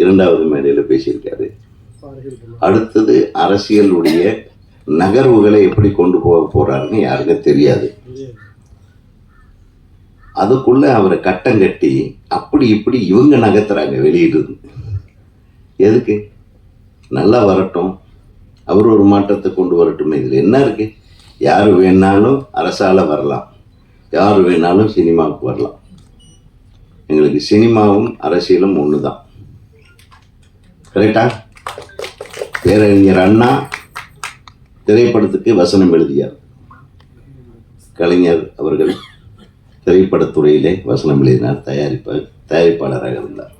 இரண்டாவது மேடையில் பேசியிருக்காரு. அடுத்தது அரசியலுடைய நகர்வுகளை எப்படி கொண்டு போக போறாருன்னு யாருக்கும் தெரியாது. அதுக்குள்ள அவரை கட்டம் கட்டி அப்படி இப்படி இவங்க நகர்த்துறாங்க வெளியிட்டு. எதுக்கு? நல்லா வரட்டும், அவர் ஒரு மாற்றத்தை கொண்டு வரட்டும். இதில் என்ன இருக்கு? யார் வேணாலும் அரசால வரலாம், யார் வேணாலும் சினிமாவுக்கு வரலாம். எங்களுக்கு சினிமாவும் அரசியலும் ஒன்று தான். கரெக்டா? பேரறிஞர் அண்ணா திரைப்படத்துக்கு வசனம் எழுதியார். கலைஞர் அவர்கள் திரைப்படத்துறையிலே வசனம் எழுதினார், தயாரிப்பாளராக இருந்தார்.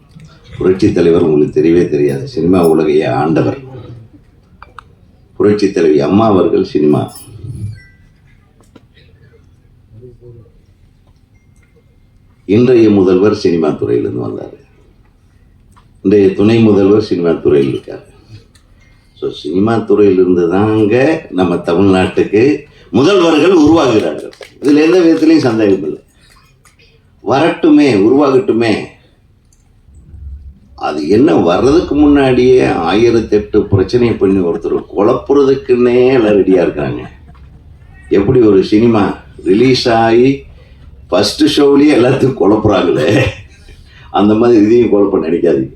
புரட்சி தலைவர் உங்களுக்கு தெரியவே தெரியாது, சினிமா உலகையே ஆண்டவர். புரட்சி தலைவி அம்மா அவர்கள் சினிமா. இன்றைய முதல்வர் சினிமா துறையிலிருந்து வந்தார். இன்றைய துணை முதல்வர் சினிமா துறையில் இருக்கார். ஸோ சினிமா துறையிலிருந்து தாங்க நம்ம தமிழ்நாட்டுக்கு முதல்வர்கள் உருவாகிறார்கள். இதில் எந்த விதத்திலையும் சந்தேகம் இல்லை. வரட்டுமே, உருவாகட்டுமே. அது என்ன, வர்றதுக்கு முன்னாடியே 1008 பிரச்சனை பண்ணி ஒருத்தர் குழப்புறதுக்குன்னே எல்லாம் ரெடியாக இருக்கிறாங்க. எப்படி ஒரு சினிமா ரிலீஸ் ஆகி ஃபஸ்ட்டு ஷோவிலேயே எல்லாத்துக்கும் குழப்புறாங்களே, அந்த மாதிரி இதையும் குழப்ப நினைக்காதீங்க.